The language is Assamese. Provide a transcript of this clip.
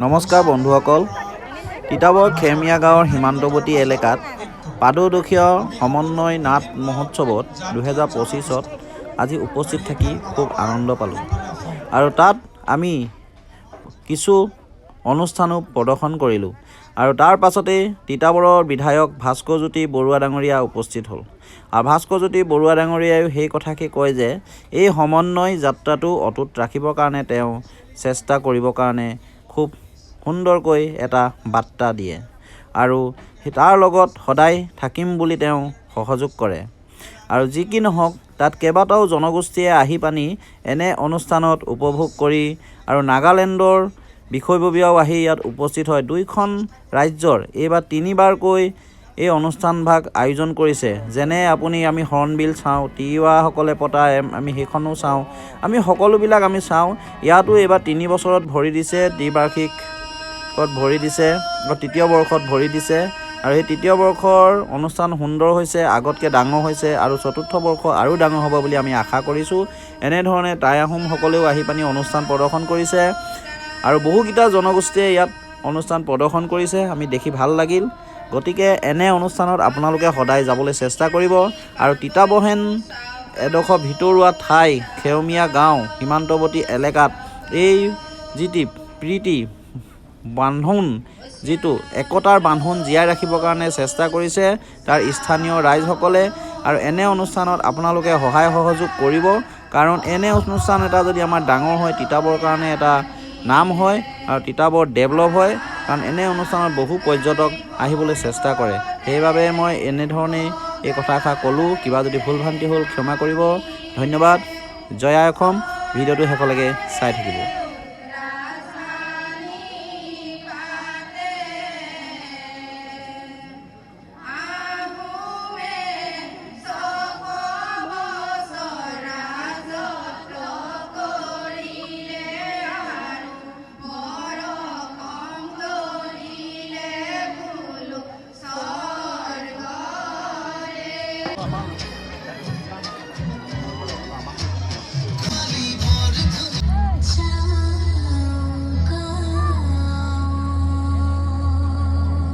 নমস্কাৰ বন্ধুসকল, তিতাবৰ খেৰমীয়া গাঁৱৰ সীমান্তৱৰ্তী এলেকাত পাদদক্ষীয় সমন্বয় নাট মহোৎসৱত 2025ত আজি উপস্থিত থাকি খুব আনন্দ পালোঁ আৰু তাত আমি কিছু অনুষ্ঠানো প্ৰদৰ্শন কৰিলোঁ আৰু তাৰ পাছতেই তিতাবৰৰ বিধায়ক ভাস্কৰজ্যোতি বৰুৱা ডাঙৰীয়া উপস্থিত হ'ল আৰু ভাস্কৰজ্যোতি বৰুৱা ডাঙৰীয়ায়ো সেই কথাকে কয় যে এই সমন্বয় যাত্ৰাটো অটুট ৰাখিবৰ কাৰণে তেওঁ চেষ্টা কৰিবৰ কাৰণে খুব সুন্দৰকৈ এটা বাৰ্তা দিয়ে আৰু তাৰ লগত সদায় থাকিম বুলি তেওঁ সহযোগ কৰে আৰু যি কি নহওক তাত কেইবাটাও জনগোষ্ঠীয়ে আহি পানি এনে অনুষ্ঠানত উপভোগ কৰি আৰু নাগালেণ্ডৰ বিষয়ববীয়াও আহি ইয়াত উপস্থিত হয়। দুইখন ৰাজ্যৰ এইবাৰ তিনিবাৰকৈ এই অনুষ্ঠানভাগ আয়োজন কৰিছে। যেনে আমি হৰ্ণবিল চাওঁ, তিৱাসকলে পতা আমি সেইখনো চাওঁ, আমি সকলোবিলাক আমি চাওঁ। ইয়াতো এইবাৰ 3 বছৰত ভৰি দিছে, দ্বিবাৰ্ষিকত ভৰি দিছে আৰু তৃতীয় বৰ্ষত ভৰি দিছে আৰু এই তৃতীয় বৰ্ষৰ অনুষ্ঠান সুন্দৰ হৈছে, আগতকৈ ডাঙৰ হৈছে আৰু চতুৰ্থ বৰ্ষ আৰু ডাঙৰ হ'ব বুলি আমি আশা কৰিছোঁ। এনেধৰণে টাই আহোমসকলেও আহি পানি অনুষ্ঠান প্ৰদৰ্শন কৰিছে আৰু বহুকেইটা জনগোষ্ঠীয়ে ইয়াত অনুষ্ঠান প্ৰদৰ্শন কৰিছে, আমি দেখি ভাল লাগিল। গতিকে এনে অনুষ্ঠানত আপোনালোকে সদায় যাবলৈ চেষ্টা কৰিব আৰু তিতাবহেন এডোখৰ ভিতৰুৱা ঠাই খেৰমীয়া গাঁও সীমান্তৱৰ্তী এলেকাত এই যিটি প্ৰীতি বান্ধোন, যিটো একতাৰ বান্ধোন জীয়াই ৰাখিবৰ কাৰণে চেষ্টা কৰিছে তাৰ স্থানীয় ৰাইজসকলে আৰু এনে অনুষ্ঠানত আপোনালোকে সহায় সহযোগ কৰিব, কাৰণ এনে অনুষ্ঠান এটা যদি আমাৰ ডাঙৰ হয় তিতাবৰ কাৰণে এটা নাম হয় আৰু তিতাবৰ ডেভেলপ হয়, কাৰণ এনে অনুষ্ঠানত বহু পৰ্যটক আহিবলৈ চেষ্টা কৰে। সেইবাবে মই এনেধৰণেই এই কথাষাৰ ক'লোঁ। কিবা যদি ভুল ভ্ৰান্তি হ'ল ক্ষমা কৰিব। ধন্যবাদ। জয় আই অসম। ভিডিঅ'টো শেষলৈকে চাই থাকিব।